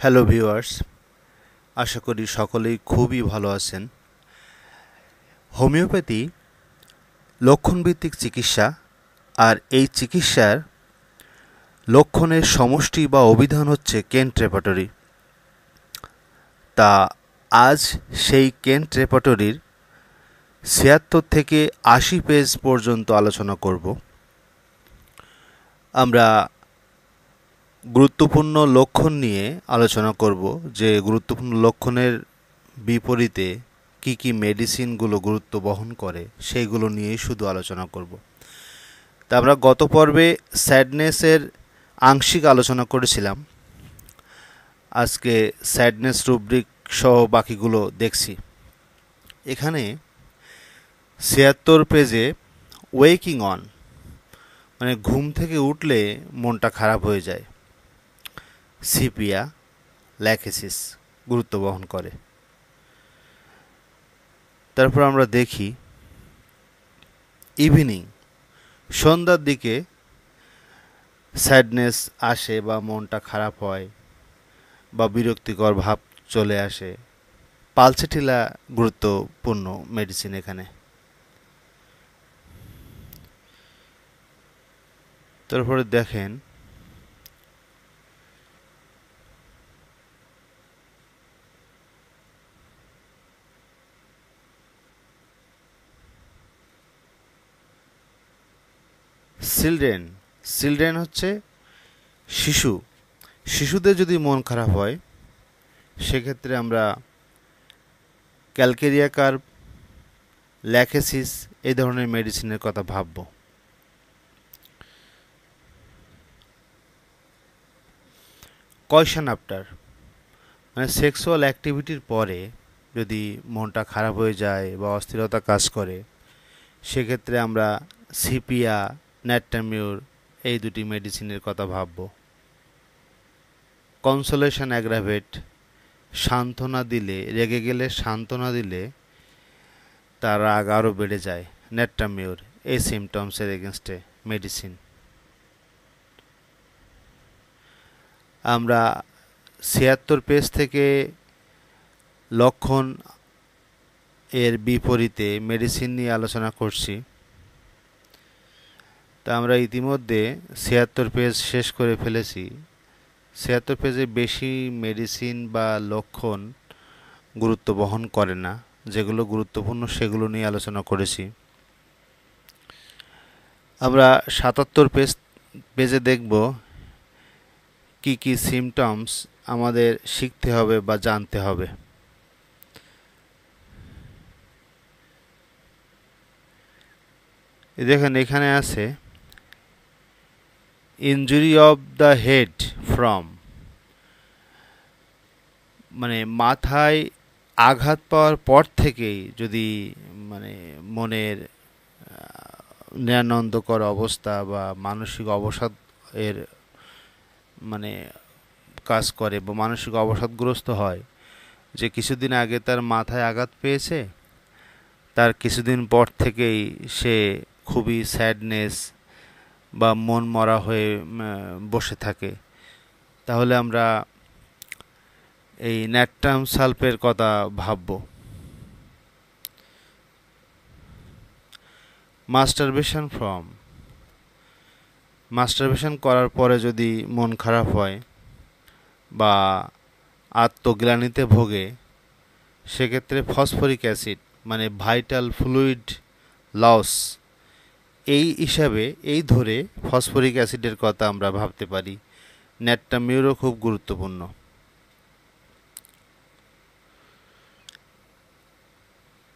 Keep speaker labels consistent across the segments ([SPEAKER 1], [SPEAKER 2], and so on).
[SPEAKER 1] Hello viewers, আশা করি সকলেই খুবই ভালো আছেন। হোমিওপ্যাথি লক্ষণভিত্তিক চিকিৎসা, আর এই চিকিৎসার লক্ষণের সমষ্টি বা অভিধান হচ্ছে কেন্ট রেপার্টরি। তা আজ সেই কেন্ট রেপার্টরির ৭৬ থেকে ৮০ পেজ পর্যন্ত আলোচনা করব। আমরা গুরুত্বপূর্ণ লক্ষণ নিয়ে আলোচনা করব, যে গুরুত্বপূর্ণ লক্ষণের বিপরীতে কি কি মেডিসিনগুলো গুরুত্ব বহন করে সেইগুলো নিয়েই শুধু আলোচনা করব। তা আমরা গত পর্বে স্যাডনেসের আংশিক আলোচনা করেছিলাম। আজকে স্যাডনেস রুব্রিক সহ বাকিগুলো দেখছি। এখানে ৭৬ পেজে ওয়েকিং অন, মানে ঘুম থেকে উঠলে মনটা খারাপ হয়ে যায়, সিপিয়া ল্যাকেসিস গুরুত্ব বহন করে। তারপর আমরা দেখি ইভিনিং, সন্ধ্যার দিকে স্যাডনেস আসে বা মনটা খারাপ হয় বা বিরক্তিকর ভাব চলে আসে, পালসেটিলা গুরুত্বপূর্ণ মেডিসিন এখানে। তারপরে দেখেন চিলড্রেন। চিলড্রেন হচ্ছে শিশুদের যদি মন খারাপ হয় সেক্ষেত্রে আমরা ক্যালকেরিয়া কার্ভ, ল্যাকেসিস এই ধরনের মেডিসিনের কথা ভাবব। কয়শন আফটার, মানে সেক্সুয়াল অ্যাক্টিভিটির পরে যদি মনটা খারাপ হয়ে যায় বা অস্থিরতা কাজ করে সেক্ষেত্রে আমরা সিপিয়া, ন্যাট্টামিউর এই দুটি মেডিসিনের কথা ভাবব। কনসোলেশন অ্যাগ্রাভেট, সান্ত্বনা দিলে, রেগে গেলে সান্ত্বনা দিলে তার রাগ আরও বেড়ে যায়, ন্যাট্টামিউর এই সিমটমসের এগেনস্টে মেডিসিন। আমরা ৭৬ পেজ থেকে লক্ষণ এর বিপরীতে মেডিসিন নিয়ে আলোচনা করছি। তা আমরা ইতিমধ্যে ৭৬ পেজ শেষ করে ফেলেছি। ৭৬ পেজে বেশি মেডিসিন বা লক্ষণ গুরুত্ব বহন করে না, যেগুলো গুরুত্বপূর্ণ সেগুলো নিয়ে আলোচনা করেছি। আমরা ৭৭ পেজে দেখব কি কি সিমটমস আমাদের শিখতে হবে বা জানতে হবে। দেখেন এখানে আছে injury of the head from, মানে মাথায় আঘাত পাওয়ার পর থেকেই যদি মানে মনের নিরানন্দকর অবস্থা বা মানসিক অবসাদ এর মানে কাজ করে বা মানসিক অবসাদগ্রস্ত হয়, যে কিছুদিন আগে তার মাথায় আঘাত পেয়েছে, তার কিছুদিন পর থেকেই সে খুবই স্যাডনেস বা মন মরা হয়ে বসে থাকে, তাহলে আমরা এই ন্যাট্রাম সালফের কথা ভাবব। মাস্টারবেশন ফ্রম, মাস্টারবেশন করার পরে যদি মন খারাপ হয় বা আত্মগ্লানিতে ভোগে সেক্ষেত্রে ফসফরিক অ্যাসিড, মানে ভাইটাল ফ্লুইড লস, এই হিসাবে এই ধরে ফসফরিক অ্যাসিডের কথা আমরা ভাবতে পারি। ন্যাট্টামিউরও খুব গুরুত্বপূর্ণ।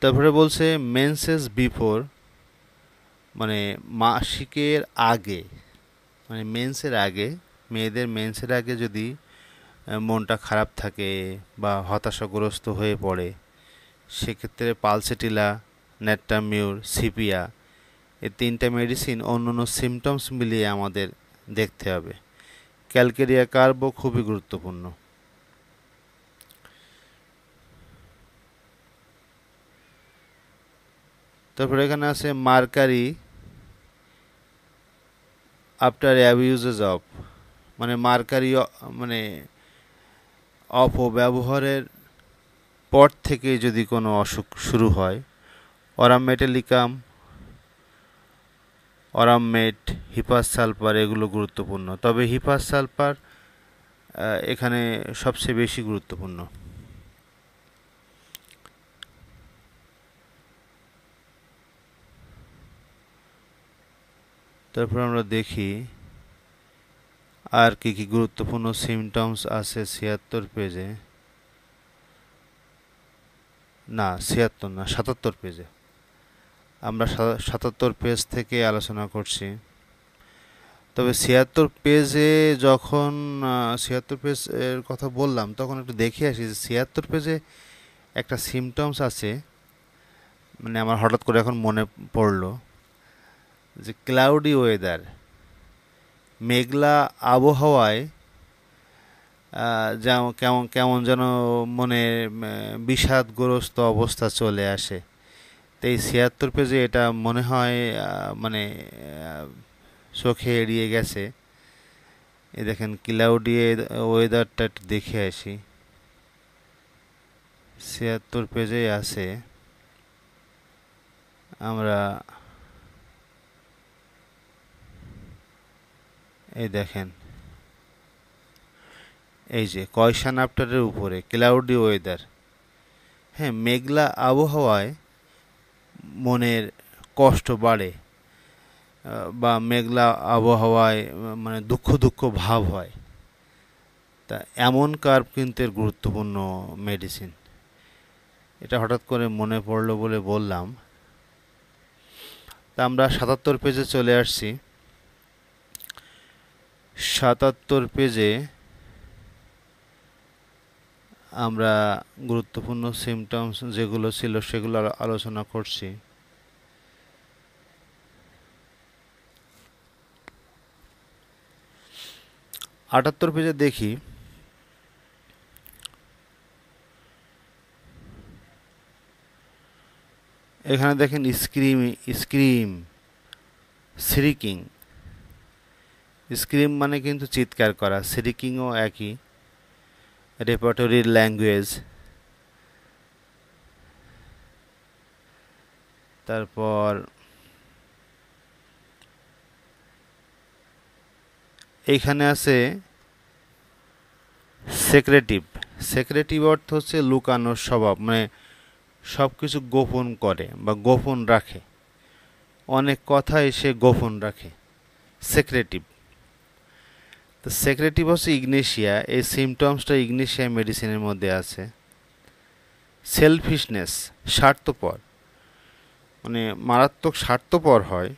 [SPEAKER 1] তারপরে বলছে মেন্সেস বিফোর, মানে মাসিকের আগে, মানে মেন্সের আগে, মেয়েদের মেন্সের আগে যদি মনটা খারাপ থাকে বা হতাশাগ্রস্ত হয়ে পড়ে সেক্ষেত্রে পালসেটিলা, ন্যাট্টামিউর, সিপিয়া এই তিনটা মেডিসিন অন্য অন্য সিমটমস মিলিয়ে আমাদের দেখতে হবে। ক্যালকেরিয়া কার্ভও খুবই গুরুত্বপূর্ণ। তারপরে এখানে আছে মার্কারি আফটার অ্যাবিউজেস অফ, মানে মার্কারি, মানে অপব্যবহারের পর থেকে যদি কোনো অসুখ শুরু হয়, অরাম মেটালিকাম, অরামমেট, হিপাস সালফার এগুলো গুরুত্বপূর্ণ। তবে হিপাস সালফার এখানে সবচেয়ে বেশি গুরুত্বপূর্ণ। তারপর আমরা দেখি আর কি কি গুরুত্বপূর্ণ সিমটমস আছে ৭৬ পেজে, না ৭৬ না ৭৭ পেজে। আমরা ৭৭ পেজ থেকে আলোচনা করছি। তবে ৭৬ পেজে যখন ৭৬ পেজের কথা বললাম তখন একটু দেখে আসি যে ৭৬ পেজে একটা সিমটমস আছে, মানে আমার হঠাৎ করে এখন মনে পড়লো যে ক্লাউডি ওয়েদার, মেঘলা আবহাওয়ায় কেমন যেন মনে বিষাদগ্রস্ত অবস্থা চলে আসে। তো এই ৭৬ পেজে এটা মনে হয় মানে চোখে এড়িয়ে গেছে। এই দেখেন ক্লাউডি ওয়েদারটা একটু দেখে আসি, ৭৬ পেজে আছে। আমরা এই দেখেন, এই যে কয়শান আফটারের উপরে ক্লাউডি ওয়েদার, হ্যাঁ, মেঘলা আবহাওয়ায় মনের কষ্ট বাড়ে বা মেঘলা আবহাওয়ায় মানে দুঃখ দুঃখ ভাব হয়। তা এমন কার্ভ কিন্তু এর গুরুত্বপূর্ণ মেডিসিন। এটা হঠাৎ করে মনে পড়লো বলে বললাম। তা আমরা ৭৭ পেজে চলে আসছি। ৭৭ পেজে আমরা গুরুত্বপূর্ণ সিমটমস যেগুলো ছিল সেগুলো আলোচনা করছি। আটাত্তর পেজে দেখি, এখানে দেখেন স্ক্রিম, শ্রিকিং। স্ক্রিম মানে কিন্তু চিৎকার করা, শ্রিকিংও একই, রেপার্টরির ল্যাঙ্গুয়েজ। তারপর এইখানে আছে সেক্রেটিভ। সেক্রেটিভ অর্থ হচ্ছে লুকানোর স্বভাব, মানে সব কিছু গোপন করে বা গোপন রাখে, অনেক কথাই সে গোপন রাখে, সেক্রেটিভ। তো সেক্রেটিভ হচ্ছে ইগনেশিয়া। এই সিমটমসটা ইগনেশিয়া মেডিসিনের মধ্যে আছে। সেলফিশনেস, স্বার্থপর, মানে মারাত্মক স্বার্থপর হয়।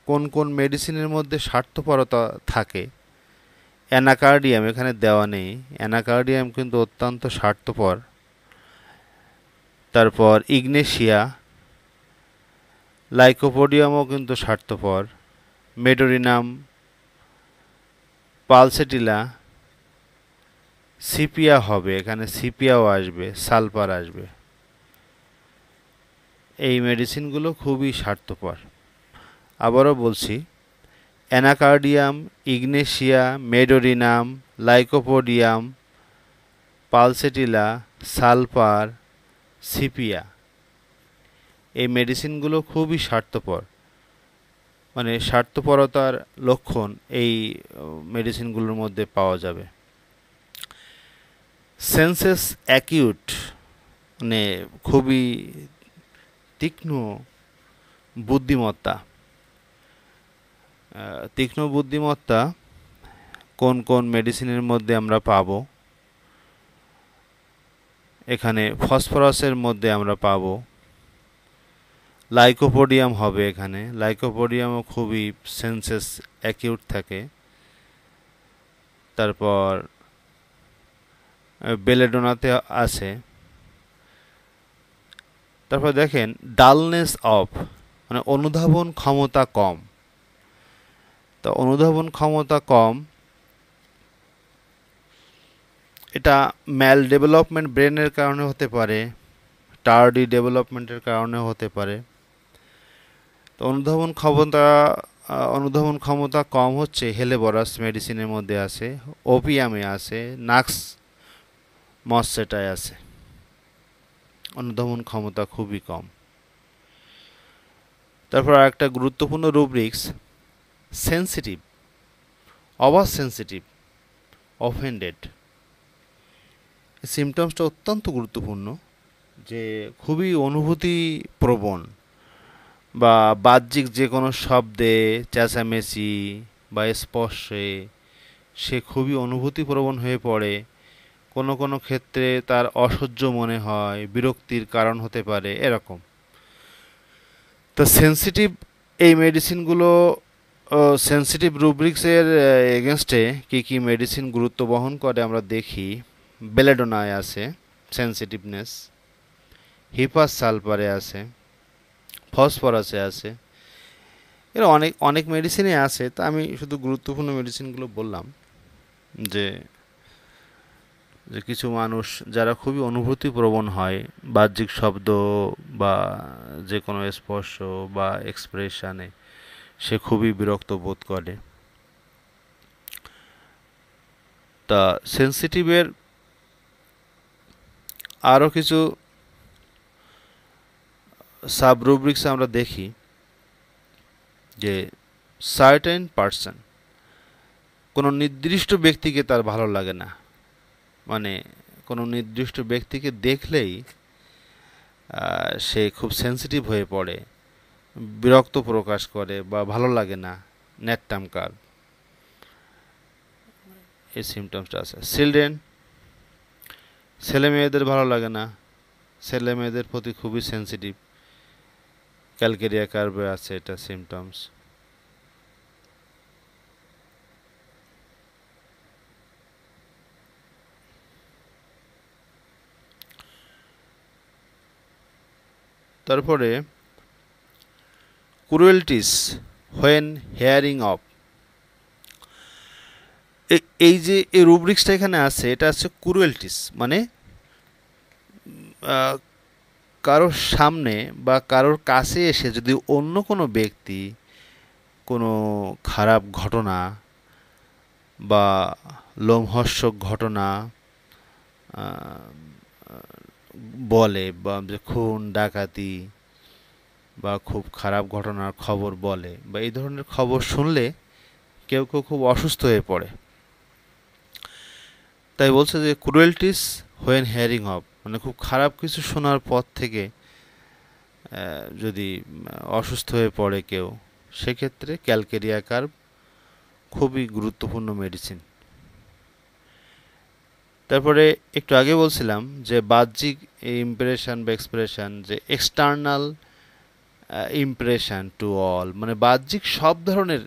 [SPEAKER 1] কোন কোন মেডিসিনের মধ্যে স্বার্থপরতা থাকে? অ্যানাকার্ডিয়াম এখানে দেওয়া নেই, অ্যানাকার্ডিয়াম কিন্তু অত্যন্ত স্বার্থপর। তারপর ইগনেশিয়া, লাইকোপোডিয়ামও কিন্তু স্বার্থপর, মেডোরিনাম, পালসেটিলা, সিপিয়া হবে, এখানে সিপিয়াও আসবে, সালফার আসবে। এই মেডিসিনগুলো খুবই স্বার্থপর। আবারও বলছি, anacardium, Ignatia, medorrhinum, lycopodium, pulsatilla, sulphur, sepia, এই মেডিসিনগুলো খুবই স্বার্থপর, মানে স্বার্থপরতার লক্ষণ এই মেডিসিনগুলোর মধ্যে পাওয়া যাবে। সেন্সেস অ্যাকিউট, মানে খুবই তীক্ষ্ণ বুদ্ধিমত্তা। তীক্ষ্ণ বুদ্ধিমত্তা কোন কোন মেডিসিনের মধ্যে আমরা পাবো? এখানে ফসফরাসের মধ্যে আমরা পাবো, লাইকোপোডিয়াম হবে, এখানে লাইকোপোডিয়ামও খুবই সেন্সেস অ্যাকিউট থাকে। তারপর বেলেডোনাতে আছে। তারপর দেখেন ডালনেস অফ, মানে অনুধাবন ক্ষমতা কম। তো অনুধাবন ক্ষমতা কম, এটা ম্যাল ডেভেলপমেন্ট ব্রেনের কারণে হতে পারে, টার্ডি ডেভেলপমেন্টের কারণে হতে পারে। তো অনুধাবন ক্ষমতা কম হচ্ছে হেলেবরাস মেডিসিনের মধ্যে আছে, ওপিয়ামে আছে, নাক্স মৎস্যটায় আছে, অনুধাবন ক্ষমতা খুবই কম। তারপর আরেকটা গুরুত্বপূর্ণ rubrics sensitive, over sensitive, offended. সিমটমসটা অত্যন্ত গুরুত্বপূর্ণ, যে খুবই অনুভূতি প্রবণ বা বাহ্যিক যে কোনো শব্দে, চেঁচামেচি বা স্পর্শে সে খুবই অনুভূতিপ্রবণ হয়ে পড়ে। কোনো কোনো ক্ষেত্রে তার অসহ্য মনে হয়, বিরক্তির কারণ হতে পারে, এরকম। তো সেন্সিটিভ এই মেডিসিনগুলো, সেন্সিটিভ রুব্রিক্সের এগেনস্টে কী কী মেডিসিন গুরুত্ব বহন করে আমরা দেখি। বেলেডোনায় আছে সেন্সিটিভনেস, হিপাস সালফারে আছে, ফসফরাসে আছে, এর অনেক অনেক মেডিসিনে আছে। তা আমি শুধু গুরুত্বপূর্ণ মেডিসিনগুলো বললাম, যে যে কিছু মানুষ যারা খুবই অনুভূতিপ্রবণ হয়, বাহ্যিক শব্দ বা যে কোনো স্পর্শ বা এক্সপ্রেশনে সে খুবই বিরক্ত বোধ করে। তা সেন্সিটিভের আরও কিছু সাব রুব্রিক্স আমরা দেখি, যে সার্টেন পারসন, কোনো নির্দিষ্ট ব্যক্তিকে তার ভালো লাগে না, মানে কোনো নির্দিষ্ট ব্যক্তিকে দেখলেই সে খুব সেন্সিটিভ হয়ে পড়ে, বিরক্ত প্রকাশ করে বা ভালো লাগে না, ন্যাট্টামকার, এই সিমটমসটা আছে। চিলড্রেন, ছেলে মেয়েদের ভালো লাগে না, ছেলে মেয়েদের প্রতি খুবই সেন্সিটিভ, ক্যালকেরিয়া কার্ভে আছে এটা সিমটমস। তারপরে ক্রুয়েলটিস হোয়েন হেয়ারিং অফ, এই যে এই রুব্রিক্সটা এখানে আছে, এটা আছে ক্রুয়েলটিস, মানে কারোর সামনে বা কারোর কাছে এসে যদি অন্য কোনো ব্যক্তি কোনো খারাপ ঘটনা বা লোমহর্ষক ঘটনা বলে, বা খুন ডাকাতি বা খুব খারাপ ঘটনার খবর বলে, বা এই ধরনের খবর শুনলে কেউ কেউ খুব অসুস্থ হয়ে পড়ে। তাই বলছে যে ক্রুয়েলটিস হোয়েন হেয়ারিং অফ, মানে খুব খারাপ কিছু শোনার পর থেকে যদি অসুস্থ হয়ে পড়ে কেউ, সেক্ষেত্রে ক্যালকেরিয়া কার্ভ খুবই গুরুত্বপূর্ণ মেডিসিন। তারপরে একটু আগে বলছিলাম যে বাহ্যিক ইমপ্রেশন বা এক্সপ্রেশন, যে এক্সটার্নাল ইমপ্রেশন টু অল, মানে বাহ্যিক সব ধরনের,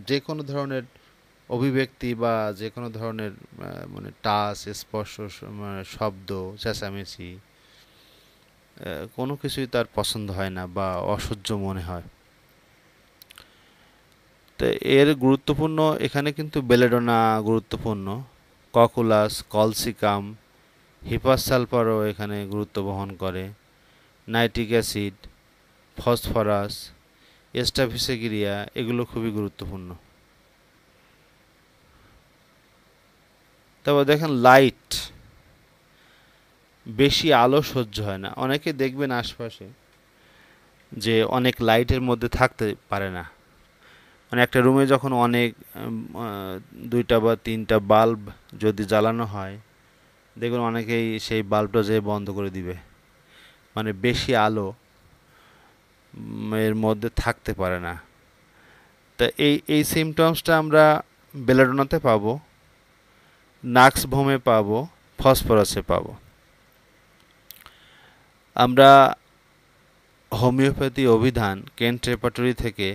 [SPEAKER 1] যে কোনো ধরনের অভিব্যক্তি বা যে কোনো ধরনের মানে টাচ, স্পর্শ, শব্দ, চেঁচামেচি, কোনো কিছুই তার পছন্দ হয় না বা অসহ্য মনে হয়। তো এর গুরুত্বপূর্ণ এখানে কিন্তু বেলেডোনা গুরুত্বপূর্ণ, ককুলাস, কলসিকাম, হিপাস সালফারও এখানে গুরুত্ব বহন করে, নাইট্রিক অ্যাসিড, ফসফরাস, এস্টাফিসেগিরিয়া, এগুলো খুবই গুরুত্বপূর্ণ। তারপর দেখেন লাইট, বেশি আলো সহ্য হয় না। অনেকে দেখবেন আশপাশে যে অনেক লাইটের মধ্যে থাকতে পারে না, মানে একটা রুমে যখন অনেক দুইটা বা তিনটা বাল্ব যদি জ্বালানো হয়, দেখুন অনেকেই সেই বাল্বটা যেয়ে বন্ধ করে দিবে, মানে বেশি আলো এর মধ্যে থাকতে পারে না। তা এই সিমটমসটা আমরা বেলাডোনাতে পাবো, নাক্স ভোমে পাবো, ফসফরাসে পাবো। আমরা হোমিওপ্যাথি অভিধান কেন্ট রেপার্টরি থেকে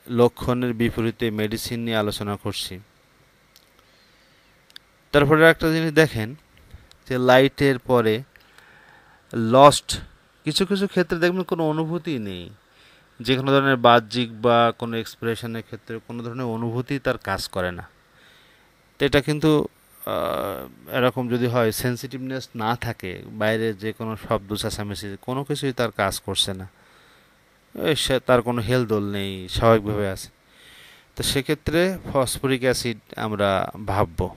[SPEAKER 1] লক্ষণের বিপরীতে মেডিসিন নিয়ে আলোচনা করছি। তারপরে একটা জিনিস দেখেন, যে লাইটের পরে লস্ট, কিছু কিছু ক্ষেত্রে দেখবেন কোনো অনুভূতি নেই, যে কোনো ধরনের বাহ্যিক বা কোনো এক্সপ্রেশনের ক্ষেত্রে কোনো ধরনের অনুভূতি তার কাজ করে না। তো এটা কিন্তু এরকম যদি হয়, সেন্সিটিভনেস না থাকে, বাইরে যে কোনো শব্দ, চেঁচামেচি, কোনো কিছুই তার কাজ করছে না, তার কোনো হেলদোল নেই, স্বাভাবিকভাবে আছে, তো সেক্ষেত্রে ফসফরিক অ্যাসিড আমরা ভাববো।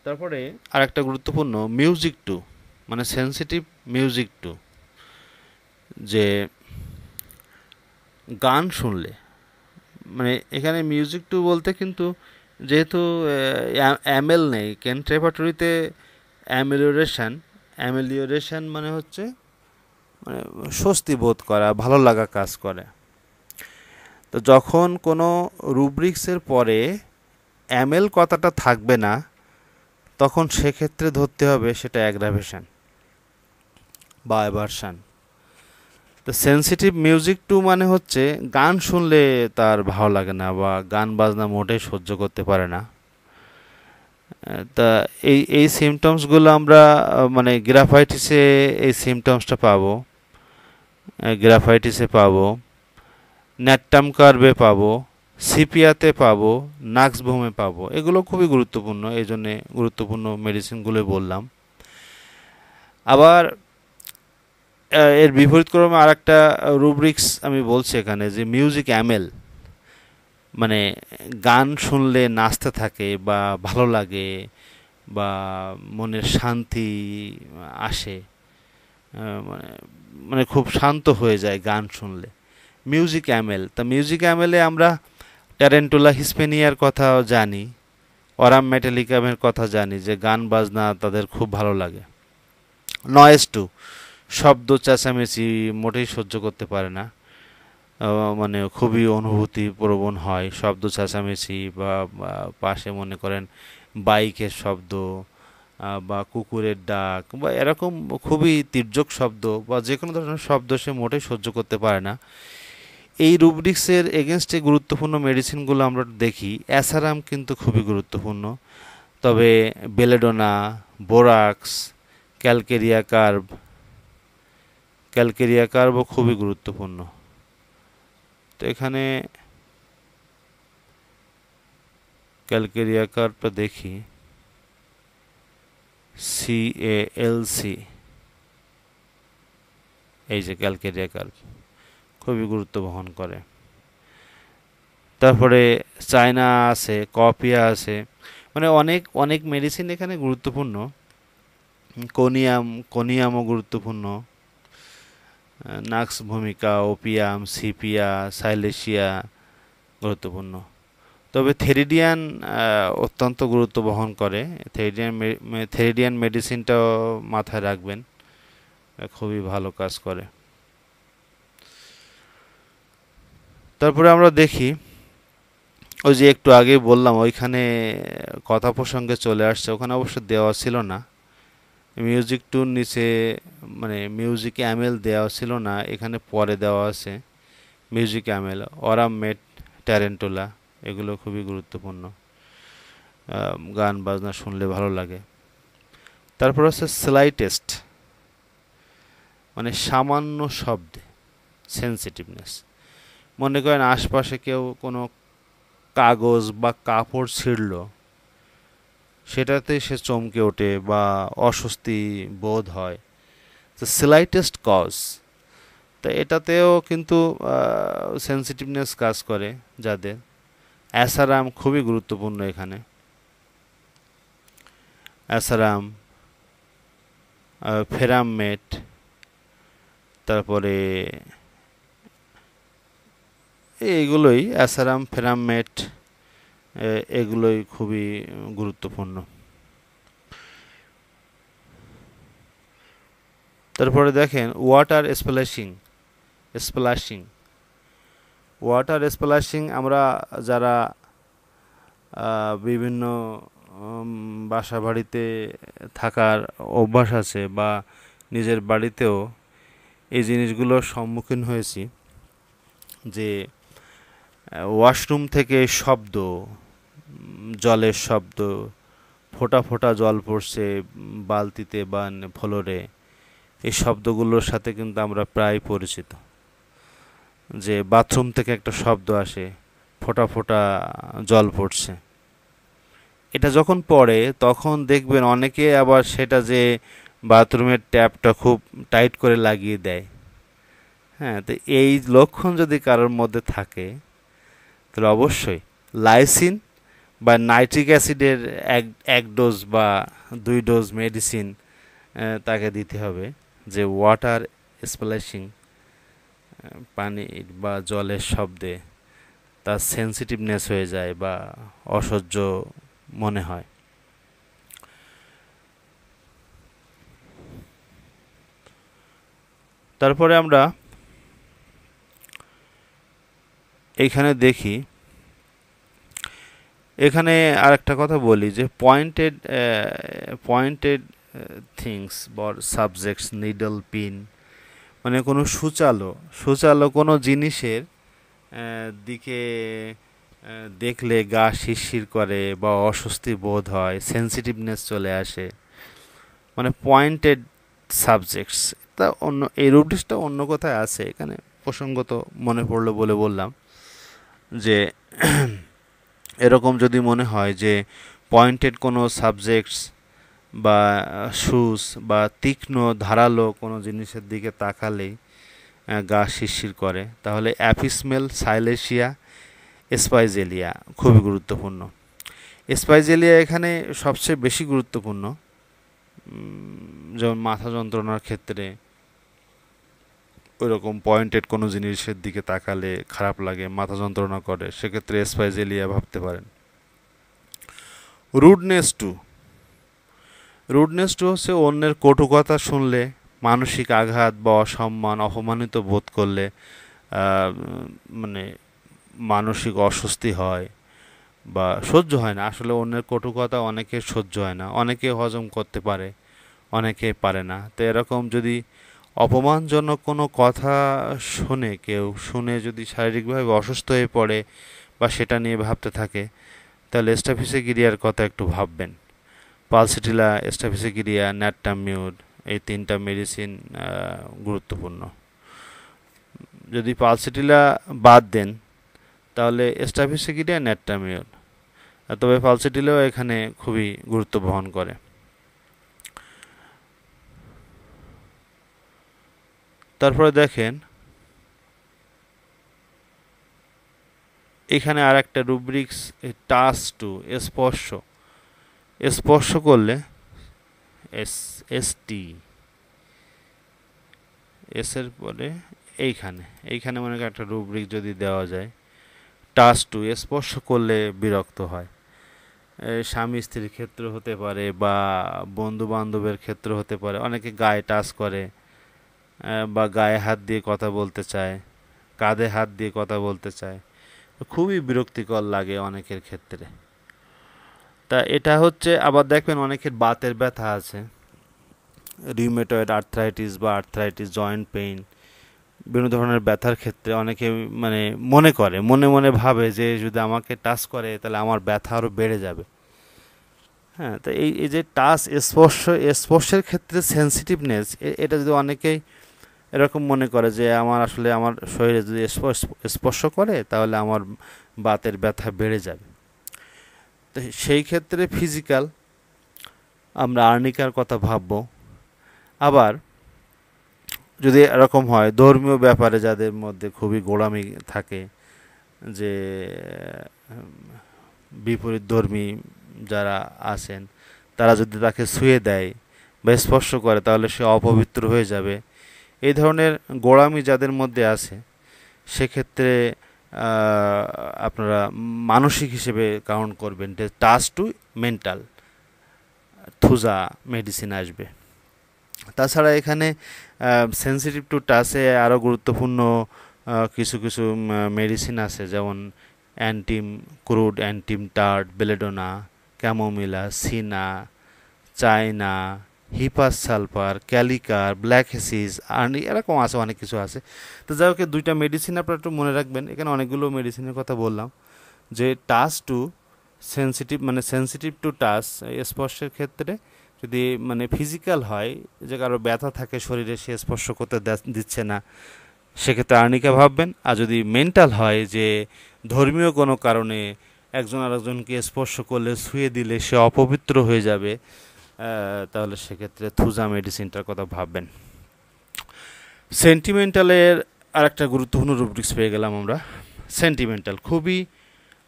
[SPEAKER 1] তারপরে আরেকটা গুরুত্বপূর্ণ মিউজিক টু, মানে সেন্সিটিভ মিউজিক টু, যে গান শুনলে, মানে এখানে মিউজিক টু বলতে কিন্তু যেহেতু অ্যামেল নেই, কেন্ট্রেপাটরিতে অ্যামেলিওরেশন মানে হচ্ছে মানে স্বস্তি বোধ করা, ভালো লাগা কাজ করে। তো যখন কোনো রুব্রিক্সের পরে অ্যামেল কথাটা থাকবে না, তখন সেক্ষেত্রে ধরতে হবে সেটা অ্যাগ্রাভেশন বা অ্যাভারশন। তো সেন্সিটিভ মিউজিক টু মানে হচ্ছে গান শুনলে তার ভালো লাগে না বা গান বাজনা মোটেই সহ্য করতে পারে না। তা এই সিমটমসগুলো আমরা মানে গ্রাফাইটিসে এই সিমটমসটা পাবো, গ্রাফাইটিসে পাবো, ন্যাট্টাম কার্ভে পাবো, সিপিয়াতে পাবো, নাক্সভোমে পাবো। এগুলো খুবই গুরুত্বপূর্ণ, এই জন্যে গুরুত্বপূর্ণ মেডিসিনগুলো বললাম। আবার এর বিপরীত ক্রমে আর একটা রুব্রিক্স আমি বলছি এখানে, যে মিউজিক অ্যামেল, মানে গান শুনলে নাচতে থাকে বা ভালো লাগে বা মনের শান্তি আসে, মানে মানে খুব শান্ত হয়ে যায় গান শুনলে, মিউজিক অ্যামেল। তা মিউজিক অ্যামেলে আমরা ট্যারেন্টুলা হিসপেনিয়ার কথাও জানি, অরাম মেটালিকামের কথা জানি, যে গান বাজনা তাদের খুব ভালো লাগে। নয়েজ টু, শব্দ চেঁচামেচি মোটেই সহ্য করতে পারে না, মানে খুবই অনুভূতি প্রবণ হয় শব্দ চেঁচামেচি বা পাশে মনে করেন বাইকের শব্দ বা কুকুরের ডাক বা এরকম খুবই তির্যক শব্দ বা যে কোনো ধরনের শব্দ সে মোটেই সহ্য করতে পারে না। এই রুব্রিক্সের এগেনস্টে গুরুত্বপূর্ণ মেডিসিনগুলো আমরা দেখি। অ্যাসারাম কিন্তু খুবই গুরুত্বপূর্ণ, তবে বেলেডোনা, বোরাক্স, ক্যালকেরিয়া কার্বও খুবই গুরুত্বপূর্ণ। তো এখানে ক্যালকেরিয়া কার্বটা দেখি, CALC, এই যে ক্যালকেরিয়া কার্ব খুবই গুরুত্ব বহন করে। তারপরে চায়না আছে, কপিয়া আছে, মানে অনেক অনেক মেডিসিন এখানে গুরুত্বপূর্ণ। কোনিয়ামও গুরুত্বপূর্ণ, নাক্স ভূমিকা, ওপিয়াম, সিপিয়া, সাইলেশিয়া গুরুত্বপূর্ণ। তবে থেরিডিয়ান অত্যন্ত গুরুত্ব বহন করে। থেরিডিয়ান মেডিসিনটাও মাথায় রাখবেন, খুবই ভালো কাজ করে। তারপরে আমরা দেখি, ওই যে একটু আগে বললাম ওইখানে কথা প্রসঙ্গে চলে আসছে, ওখানে অবশ্য দেওয়া ছিল না, মিউজিক টুর নিচে মানে মিউজিক অ্যামেল দেওয়া ছিল না, এখানে পরে দেওয়া আছে মিউজিক অ্যামেল, অরাম মেট, ট্যারেন্টুলা, এগুলো খুবই গুরুত্বপূর্ণ, গান বাজনা শুনলে ভালো লাগে। তারপর আছে স্লাইটেস্ট, মানে সামান্য শব্দে সেন্সিটিভনেস। মনে করেন আশপাশে কেউ কোনো কাগজ বা কাপড় ছিঁড়ল, সেটাতে সে চমকে ওঠে বা অস্বস্তি বোধ হয়, তো স্লাইটেস্ট কজ। তো এটাতেও কিন্তু সেন্সিটিভনেস কাজ করে যাদের। অ্যাসারাম খুবই গুরুত্বপূর্ণ এখানে, অ্যাসারাম, ফেরামমেট, তারপরে এইগুলোই অ্যাসারাম, ফেরামমেট, এগুলোই খুবই গুরুত্বপূর্ণ। তারপরে দেখেন ওয়াটার স্প্ল্যাশিং আমরা যারা বিভিন্ন বাসা বাড়িতে থাকার অভ্যাস আছে বা নিজের বাড়িতেও এই জিনিসগুলোর সম্মুখীন হয়েছি, যে ওয়াশরুম থেকে শব্দ, জলের শব্দ, ফোঁটা ফোঁটা জল পড়ছে বালতিতে বা ফ্লোরে, এই শব্দগুলোর সাথে কিন্তু আমরা প্রায় পরিচিত। যে বাথরুম থেকে একটা শব্দ আসে, ফোঁটা ফোঁটা জল পড়ছে, এটা যখন পড়ে তখন দেখবেন অনেকে আবার সেটা যে বাথরুমের ট্যাপটা খুব টাইট করে লাগিয়ে দেয়। হ্যাঁ, তো এই লক্ষণ যদি কারোর মধ্যে থাকে তাহলে অবশ্যই লাইসিন বা নাইট্রিক অ্যাসিডের এক ডোজ বা 2 ডোজ মেডিসিন তাকে দিতে হবে, যে ওয়াটার স্প্ল্যাশিং, পানি বা জলের শব্দে তার সেন্সিটিভনেস হয়ে যায় বা অসহ্য মনে হয়। তারপরে আমরা এইখানে দেখি, এখানে আরেকটা কথা বলি যে পয়েন্টেড থিংস বা সাবজেক্টস, নিডল, পিন, মানে কোনো সূচালো কোনো জিনিসের দিকে দেখলে গা শিরশির করে বা অস্বস্তি বোধ হয়, সেন্সিটিভনেস চলে আসে, মানে পয়েন্টেড সাবজেক্টস। তা অন্য এই রুব্রিক্সটা অন্য কোথায় আছে, এখানে প্রসঙ্গত মনে পড়লো বলে বললাম যে এরকম যদি মনে হয় যে পয়েন্টেড কোনো সাবজেক্টস বা শুজ বা তীক্ষ্ণ ধারালো কোনো জিনিসের দিকে তাকালেই গা শিরশির করে, তাহলে অ্যাপিসমেল সাইলেশিয়া স্পাইজেলিয়া খুবই গুরুত্বপূর্ণ। স্পাইজেলিয়া এখানে সবচেয়ে বেশি গুরুত্বপূর্ণ, যেমন মাথা যন্ত্রণার ক্ষেত্রে ওইরকম পয়েন্টেড কোনো জিনিসের দিকে তাকালে খারাপ লাগে, মাথা যন্ত্রণা করে, সেক্ষেত্রে স্পাইজেলিয়া ভাবতে পারেন। রুডনেস টু হচ্ছে অন্যের কটু কথা শুনলে, মানসিক আঘাত বা অসম্মান, অপমানিত বোধ করলে মানে মানসিক অস্বস্তি হয় বা সহ্য হয় না। আসলে অন্যের কটু কথা অনেকে সহ্য হয় না, অনেকে হজম করতে পারে, অনেকে পারে না। তো এরকম যদি অপমানজনক কোনো কথা শুনে যদি শারীরিকভাবে অসুস্থ হয়ে পড়ে বা সেটা নিয়ে ভাবতে থাকে, তাহলে স্টাফিসোগিরিয়ার কথা একটু ভাববেন। পালসিটিলা, স্টাফিসোগিরিয়া, ন্যাট্টামিউর, এই 3টা মেডিসিন গুরুত্বপূর্ণ। যদি পালসিটিলা বাদ দেন তাহলে স্টাফিসোগিরিয়া, ন্যাট্টামিউর, তবে পালসিটিলাও এখানে খুবই গুরুত্ব বহন করে। তারপরে দেখেন এখানে আর একটা রুব্রিক্স, টাচ টু, স্পর্শ করলে এস এর পরে এইখানে মনে করেন একটা রুব্রিক যদি দেওয়া যায়, টাচ টু, স্পর্শ করলে বিরক্ত হয়। স্বামী স্ত্রীর ক্ষেত্রে হতে পারে বা বন্ধু বান্ধবের ক্ষেত্রে হতে পারে, অনেকে গায়ে টাচ করে বা গায়ে হাত দিয়ে কথা বলতে চায়, কাঁধে হাত দিয়ে কথা বলতে চায়, খুবই বিরক্তিকর লাগে অনেকের ক্ষেত্রে। তা এটা হচ্ছে, আবার দেখবেন অনেকের বাতের ব্যথা আছে, রিউমেটয়েড আর্থ্রাইটিস বা আর্থ্রাইটিস, জয়েন্ট পেইন, বিভিন্ন ধরনের ব্যথার ক্ষেত্রে অনেকে মানে মনে ভাবে যে যদি আমাকে টাচ করে তাহলে আমার ব্যথা আরও বেড়ে যাবে। হ্যাঁ, তো এই যে টাচ, স্পর্শের ক্ষেত্রে সেন্সিটিভনেস, এটা যদি অনেকেই এরকম মনে করে যে আমার শরীরে যদি স্পর্শ করে তাহলে আমার বাতের ব্যথা বেড়ে যাবে, তো সেই ক্ষেত্রে ফিজিক্যাল আমরা আর্নিকার কথা ভাববো। আবার যদি এরকম হয় ধর্মীয় ব্যাপারে যাদের মধ্যে খুবই গোঁড়ামি থাকে, যে বিপরীত ধর্মী যারা আছেন তারা যদি তাকে ছুঁয়ে দেয় বা স্পর্শ করে তাহলে সে অপবিত্র হয়ে যাবে, এই ধরনের গোঁড়ামি যাদের মধ্যে আছে, সেক্ষেত্রে আপনারা মানসিক হিসেবে কাউন্ট করবেন যে touch to mental, thuja medicine আসবে। তাছাড়া এখানে সেন্সিটিভ টু টাচে আরও গুরুত্বপূর্ণ কিছু মেডিসিন আছে, যেমন অ্যান্টিম ক্রুড, অ্যান্টিম টার্ট, বেলেডোনা, ক্যামোমিলা, সিনা, চায়না, হিপাস সালফার, ক্যালিকার, ব্ল্যাক হেসিস, আর এরকম আছে, অনেক কিছু আছে। তো যাই হোক, 2টা মেডিসিন আপনারা একটু মনে রাখবেন। এখানে অনেকগুলো মেডিসিনের কথা বললাম, যে touch to sensitive to touch, স্পর্শের ক্ষেত্রে যদি মানে ফিজিক্যাল হয়, যে কারো ব্যথা থাকে শরীরে, সে স্পর্শ করতে দিচ্ছে না, সেক্ষেত্রে আর্নিকা ভাববেন। আর যদি মেন্টাল হয়, যে ধর্মীয় কোনো কারণে একজন আরেকজনকে স্পর্শ করলে, ছুঁয়ে দিলে সে অপবিত্র হয়ে যাবে, তাহলে সেক্ষেত্রে থুজা মেডিসিনটার কথা ভাববেন। সেন্টিমেন্টালের আর একটা গুরুত্বপূর্ণ রুব্রিক্স পেয়ে গেলাম আমরা। সেন্টিমেন্টাল খুবই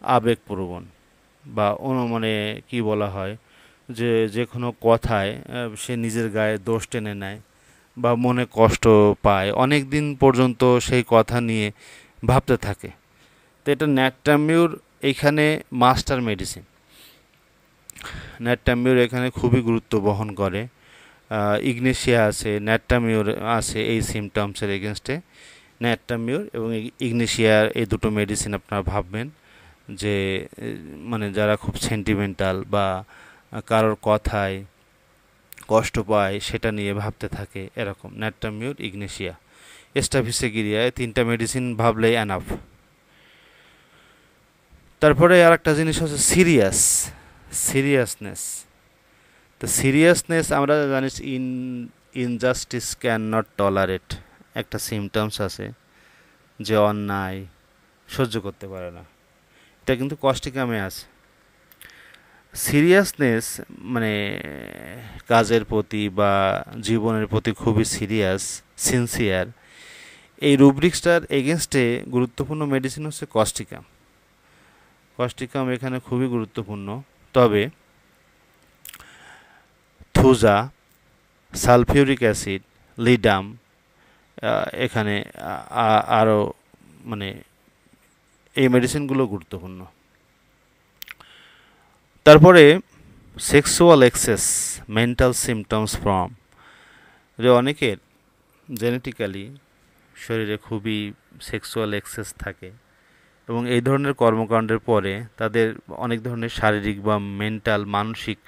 [SPEAKER 1] আবেগপ্রবণ, বা মানে কি বলা হয় যে যে কোনো কথায় সে নিজের গায়ে দোষ টেনে নেয় বা মনে কষ্ট পায়, অনেক দিন পর্যন্ত সেই কথা নিয়ে ভাবতে থাকে। তো এটা ন্যাট্রামিউর এইখানে মাস্টার মেডিসিন। ন্যাট্রামিউর এখানে খুবই গুরুত্ব বহন করে। ইগনেশিয়া আছে, ন্যাট্রামিউর আছে এই সিমটমসের এগেনস্টে। ন্যাট্রামিউর এবং ইগনেশিয়ার এই দুটো মেডিসিন আপনারা ভাববেন যে মানে যারা খুব সেন্টিমেন্টাল বা কারোর কথায় কষ্ট পায় সেটা নিয়ে ভাবতে থাকে, এরকম ন্যাট্রামিউর, ইগনেশিয়া, স্টাফিসেগিরিয়া, এই তিনটা মেডিসিন ভাবলেই এনাফ। তারপরে আর একটা জিনিস হচ্ছে সিরিয়াসনেস। তো সিরিয়াসনেস আমরা জানি ইনজাস্টিস ক্যান নট টলারেট একটা সিমটমস আছে, যে অন্যায় সহ্য করতে পারে না, এটা কিন্তু কষ্টিকামে আছে। সিরিয়াসনেস মানে কাজের প্রতি বা জীবনের প্রতি খুবই সিরিয়াস, সিনসিয়ার, এই রুব্রিক্সটার এগেনস্টে গুরুত্বপূর্ণ মেডিসিন হচ্ছে কস্টিকাম। কস্টিকাম এখানে খুবই গুরুত্বপূর্ণ। তবে থুজা, সালফিউরিক অ্যাসিড, লিডাম এখানে আরও মানে এই মেডিসিনগুলো গুরুত্বপূর্ণ। তারপরে sexual excess, mental symptoms from, যে অনেকের জেনেটিক্যালি শরীরে খুবই সেক্সুয়াল এক্সেস থাকে এবং এই ধরনের কর্মকাণ্ডের পরে তাদের অনেক ধরনের শারীরিক বা মেন্টাল, মানসিক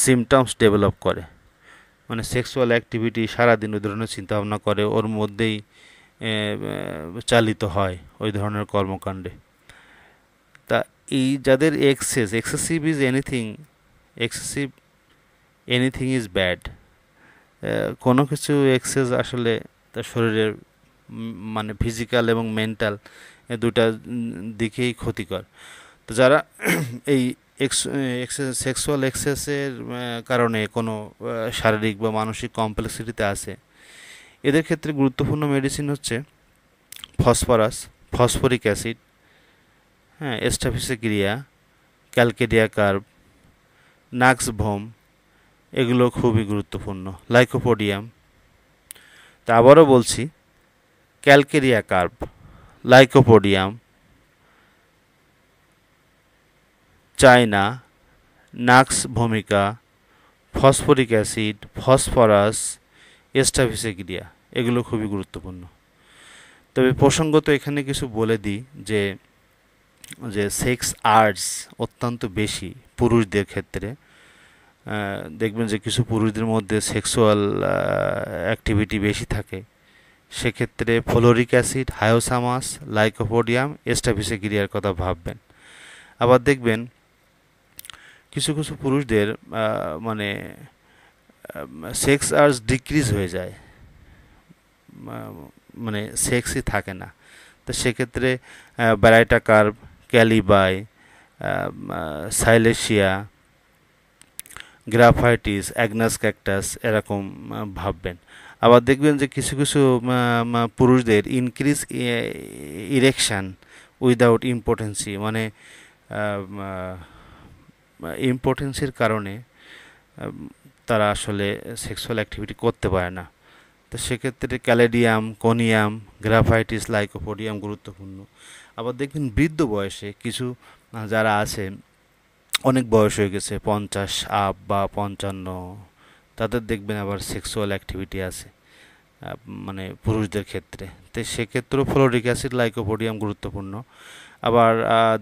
[SPEAKER 1] সিমটমস ডেভেলপ করে। মানে সেক্সুয়াল অ্যাক্টিভিটি সারাদিন ওই ধরনের চিন্তাভাবনা করে, ওর মধ্যেই চালিত হয় ওই ধরনের কর্মকাণ্ডে। তা এই যাদের excessive is anything is bad. কোনো কিছু এক্সেস আসলে তার শরীরের মানে ফিজিক্যাল এবং মেন্টাল দুটা দিকেই ক্ষতিকর। তো যারা এই সেক্সুয়াল এক্সেসের কারণে কোনো শারীরিক বা মানসিক কমপ্লেক্সিটিতে আছে, এদের ক্ষেত্রে গুরুত্বপূর্ণ মেডিসিন হচ্ছে ফসফরিক অ্যাসিড, হ্যাঁ, স্টাফিসেগিরিয়া, ক্যালকেডিয়া কার্ব, নাক্সভোম, এগুলো খুবই গুরুত্বপূর্ণ। লাইকোপোডিয়াম। তা আবারও বলছি, ক্যালকেরিয়া কার্ব, লাইকোপোডিয়াম, চায়না, নাক্স ভূমিকা, ফসফরিক অ্যাসিড, ফসফরাস, স্টাফিসেগিরিয়া, এগুলো খুবই গুরুত্বপূর্ণ। তবে প্রসঙ্গত এখানে কিছু বলে দিই যে যে সেক্স আর্টস অত্যন্ত বেশি পুরুষদের ক্ষেত্রে। দেখবেন যে কিছু পুরুষদের মধ্যে সেক্সুয়াল অ্যাক্টিভিটি বেশি থাকে, সেক্ষেত্রে ফ্লোরিক অ্যাসিড, হায়োসামাস, লাইকোপোডিয়াম, স্টাফিসেগিরিয়ার কথা ভাববেন। আবার দেখবেন কিছু কিছু পুরুষদের মানে সেক্স আর্টস ডিক্রিজ হয়ে যায়, মানে সেক্সই থাকে না। তো সেক্ষেত্রে baryta carb, kali bi, silicea, graphites, agnus castus, এরকম ভাববেন। আবার দেখবেন যে কিছু কিছু পুরুষদের ইনক্রিজ ইরেকশান উইদাউট ইম্পোটেন্সি, মানে ইম্পোটেন্সির কারণে তারা আসলে সেক্সুয়াল অ্যাক্টিভিটি করতে পারে না। তো সেক্ষেত্রে ক্যালেডিয়াম, কোনিয়াম, গ্রাফাইটিস, লাইকোপোডিয়াম গুরুত্বপূর্ণ। আবার দেখবেন বৃদ্ধ বয়সে কিছু যারা আছে, অনেক বয়স হয়ে গেছে 50 আপ বা 55, তাদের দেখবেন আবার সেক্সুয়াল অ্যাক্টিভিটি আছে মানে পুরুষদের ক্ষেত্রে। তো সেক্ষেত্রেও ফ্লোরিক অ্যাসিড, লাইকোপোডিয়াম গুরুত্বপূর্ণ। আবার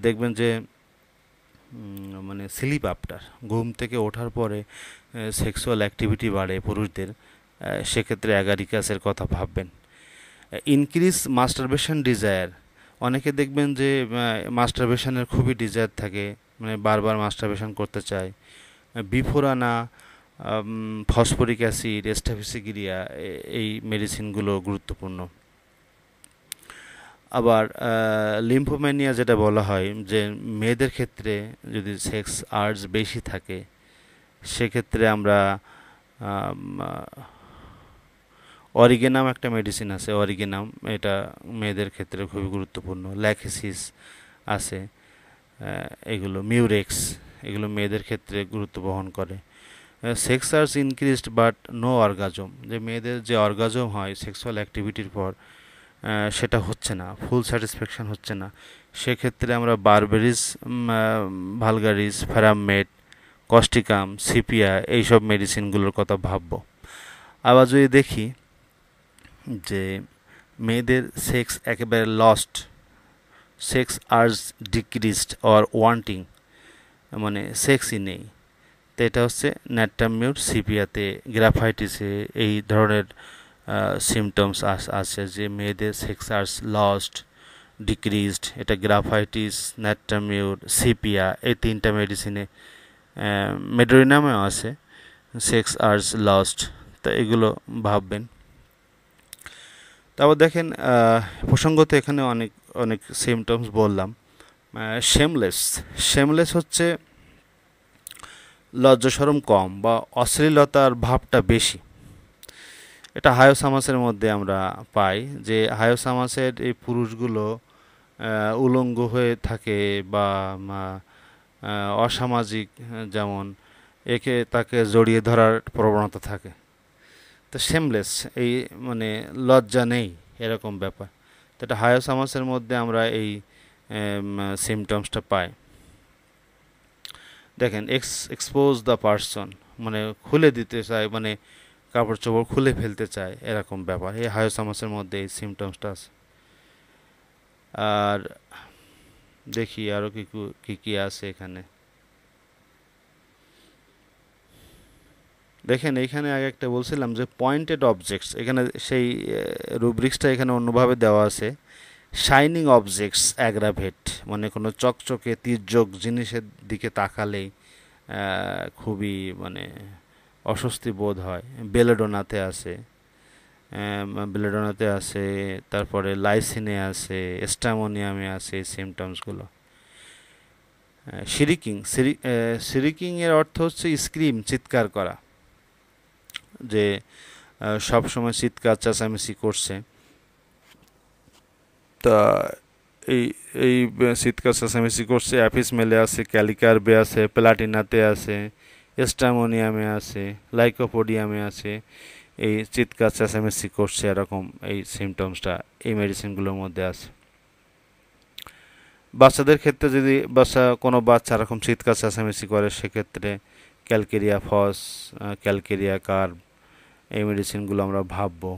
[SPEAKER 1] দেখবেন যে মানে স্লিপ আফটার, ঘুম থেকে ওঠার পরে সেক্সুয়াল অ্যাক্টিভিটি বাড়ে পুরুষদের, সেক্ষেত্রে অ্যাগারিকাসের কথা ভাববেন। ইনক্রিজ মাস্টারবেশন ডিজায়ার, অনেকে দেখবেন যে মাস্টারবেশনের খুবই ডিজায়ার থাকে, মানে বারবার মাস্টারবেশন করতে চায়। বিফোরানা, ফসফরিক অ্যাসিড, স্টাফিসেগিরিয়া, এই মেডিসিনগুলো গুরুত্বপূর্ণ। আবার লিম্ফোম্যানিয়া যেটা বলা হয়, যে মেয়েদের ক্ষেত্রে যদি সেক্স আর্টস বেশি থাকে, সেক্ষেত্রে আমরা অরিগেনাম একটা মেডিসিন আছে, অরিগেনাম, এটা মেয়েদের ক্ষেত্রে খুবই গুরুত্বপূর্ণ। ল্যাকেসিস আছে, এগুলো মিউরেক্স, এগুলো মেয়েদের ক্ষেত্রে গুরুত্ব বহন করে। সেক্স আর্স ইনক্রিজড বাট নো অর্গাজম, যে মেয়েদের যে অর্গাজম হয় সেক্সুয়াল অ্যাক্টিভিটির পর সেটা হচ্ছে না, ফুল স্যাটিসফ্যাকশন হচ্ছে না, সেক্ষেত্রে আমরা বারবেরিস, ভালগারিস, ফেরামমেট, কস্টিকাম, সিপিয়া এইসব মেডিসিনগুলোর কথা ভাববো। আবার যদি দেখি যে মেয়েদের সেক্স একেবারে lost, sex urge decreased or wanting, মানে সেক্সই নেই, তো এটা হচ্ছে ন্যাট্টামিউর, সিপিয়াতে, গ্রাফাইটিসে এই ধরনের সিমটমস আছে যে মেয়েদের সেক্স আর্জ লস্ট, ডিক্রিজড, এটা গ্রাফাইটিস, ন্যাট্টামিউর, সিপিয়া এই তিনটা মেডিসিনে, মেডোরিনামেও আছে সেক্স আর্জ লস্ট, তো এগুলো ভাববেন। তারপর দেখেন প্রসঙ্গত এখানে অনেক অনেক সিমটমস বললাম। শেমলেস, শেমলেস হচ্ছে লজ্জাশরম কম বা অশ্লীলতার ভাবটা বেশি। এটা হায়োসামাসের মধ্যে আমরা পাই, যে হায়োসামাসের এই পুরুষগুলো উলঙ্গ হয়ে থাকে বা অসামাজিক, যেমন একে তাকে জড়িয়ে ধরার প্রবণতা থাকে, তো শেমলেস এই মানে লজ্জা নেই এরকম ব্যাপার। তো এটা হায়োসামাসের মধ্যে আমরা এই সিমটমসটা পাই। দেখেন এক্সপোজ দ্য পারসন, মানে খুলে দিতে চায়, মানে কাপড় চোপড় খুলে ফেলতে চায় এরকম ব্যাপার, এই হায়োসামাসের মধ্যে এই সিমটমসটা আছে। আর দেখি আরও কি কি আছে এখানে। দেখেন এইখানে আগে একটা বলছিলাম যে পয়েন্টেড অবজেক্টস, এখানে সেই রুব্রিক্সটা এখানে অন্যভাবে দেওয়া আছে। শাইনিং অবজেক্টস অ্যাগ্রাভেট, মানে কোনো চকচকে তির্যক জিনিসের দিকে তাকালেই খুবই মানে অস্বস্তি বোধ হয়। বেলেডোনাতে আছে, বেলেডোনাতে আছে, তারপরে লাইসিনে আছে, স্ট্যামোনিয়ামে আছে এই সিমটমসগুলো। সিরিকিং, সিরিকিং এর অর্থ হচ্ছে স্ক্রিম, চিৎকার করা, যে সব সময় চিৎকার চেঁচামেচি করছে, তা এই এই চিৎকার চেঁচামেচি করছে। অ্যাপিস মেলে আছে, ক্যালিকার্বে আছে, প্লাটিনাতে আছে, স্ট্যামোনিয়ামে আছে, লাইকোপোডিয়ামে আছে, এই চিৎকার চেঁচামেচি করছে এরকম এই সিমটমসটা এই মেডিসিনগুলোর মধ্যে আছে। বাচ্চাদের ক্ষেত্রে যদি কোনো বাচ্চা এরকম চিৎকার চেঁচামেচি করে, সেক্ষেত্রে ক্যালকেরিয়া ফস, ক্যালকেরিয়া কার্ভ এই মেডিসিনগুলো আমরা ভাববো।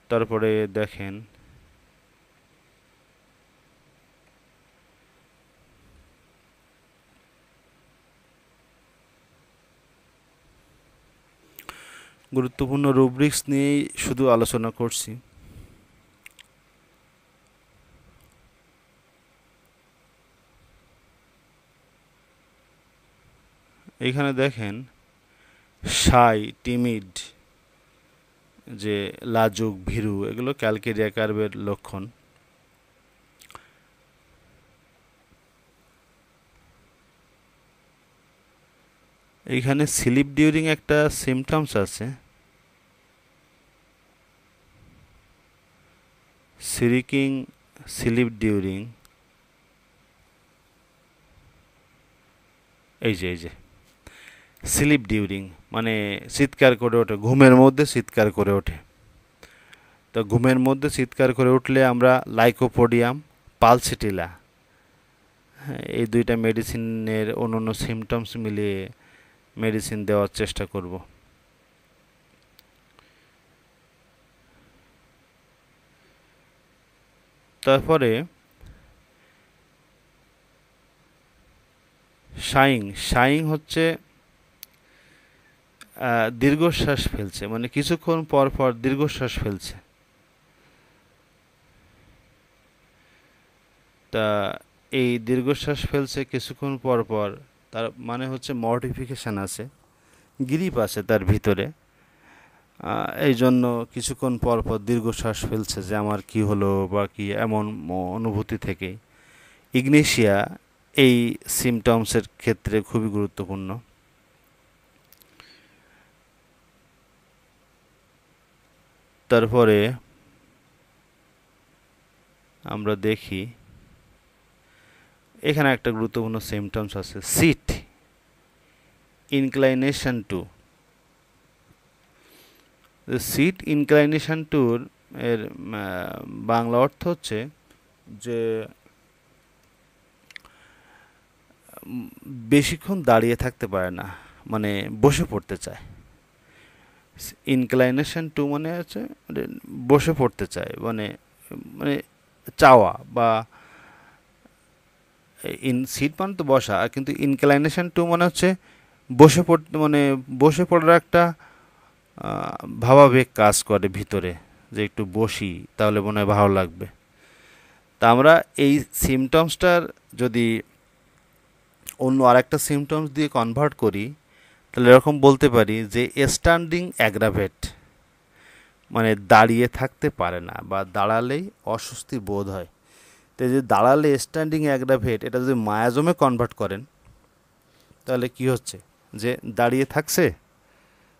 [SPEAKER 1] তারপরে দেখেন গুরুত্বপূর্ণ রুব্রিক্স নিয়েই শুধু আলোচনা করছি। এইখানে দেখেন শাই, টিমিড, যে লাজুক, ভীরু, এগুলো ক্যালকেরিয়া কার্ভের লক্ষণ। এইখানে স্লিপ ডিউরিং একটা সিমটমস আছে, সিরিকিং, স্লিপ ডিউরিং, এই যে স্লিপ ডিউরিং মানে চিৎকার করে ওঠে, ঘুমের মধ্যে চিৎকার করে ওঠে। তো ঘুমের মধ্যে চিৎকার করে উঠলে আমরা লাইকোপোডিয়াম, পালসিটিলা, এই দুইটা মেডিসিনের অন্যান্য সিমটমস মিলিয়ে মেডিসিন দেওয়ার চেষ্টা করব। তারপরে শাইং, শাইং হচ্ছে দীর্ঘশ্বাস ফেলছে, মানে কিছুক্ষণ পর পর দীর্ঘশ্বাস ফেলছে। তা এই দীর্ঘশ্বাস ফেলছে কিছুক্ষণ পর পর, তার মানে হচ্ছে মর্টিফিকেশান আছে, গ্রিপ আছে তার ভিতরে, এই জন্য কিছুক্ষণ পর পর দীর্ঘশ্বাস ফেলছে যে আমার কি হলো বা কি, এমন অনুভূতি থেকে। ইগনেশিয়া এই সিমটমসের ক্ষেত্রে খুবই গুরুত্বপূর্ণ। তারপরে আমরা দেখি এখানে একটা গুরুত্বপূর্ণ সিমটমস আছে, sit inclination to. Sit inclination টুর এর বাংলা অর্থ হচ্ছে যে বেশিক্ষণ দাঁড়িয়ে থাকতে পারে না, মানে বসে পড়তে চায়। ইনক্লাইনেশন টু মানে হচ্ছে বসে পড়তে চায়, মানে মানে চাওয়া, বা সিট মানে তো বসা, কিন্তু ইনক্লাইনেশন টু মানে হচ্ছে বসে পড়তে, মানে বসে পড়ার একটা ভাবাবেগ কাজ করে ভিতরে, যে একটু বসি তাহলে মনে হয় ভালো লাগবে। তা আমরা এই সিমটমসটার যদি অন্য আরেকটা সিমটমস দিয়ে কনভার্ট করি, তাহলে এরকম বলতে পারি যে স্ট্যান্ডিং অ্যাগ্রাভেট, মানে দাঁড়িয়ে থাকতে পারে না বা দাঁড়ালেই অস্বস্তি বোধ হয়। তো যে দাঁড়ালে স্ট্যান্ডিং অ্যাগ্রাভেট, এটা যদি মায়াজমে কনভার্ট করেন তাহলে কি হচ্ছে, যে দাঁড়িয়ে থাকছে,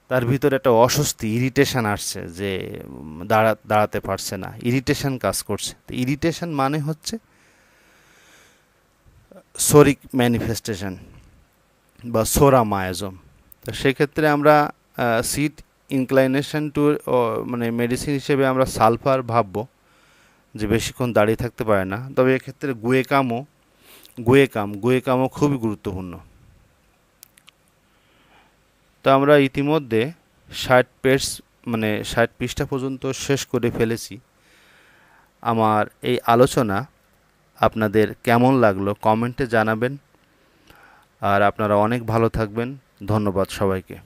[SPEAKER 1] তার ভিতরে একটা অস্বস্তি, ইরিটেশন আসছে, যে দাঁড়াতে পারছে না, ইরিটেশন কাজ করছে। তো ইরিটেশন মানে হচ্ছে সোরিক ম্যানিফেস্টেশন বা সোরা মায়াজম। তো সেক্ষেত্রে আমরা সিট ইনক্লাইনেশন টু মানে মেডিসিন হিসেবে আমরা সালফার ভাববো, যে বেশিক্ষণ দাঁড়িয়ে থাকতে পারে না। তবে এক্ষেত্রে গুয়েকামও খুবই গুরুত্বপূর্ণ। তো আমরা ইতিমধ্যে 60 পেজ, মানে 60 পৃষ্ঠা পর্যন্ত শেষ করে ফেলেছি। আমার এই আলোচনা আপনাদের কেমন লাগলো কমেন্টে জানাবেন। আর আপনারা অনেক ভালো থাকবেন। ধন্যবাদ সবাইকে।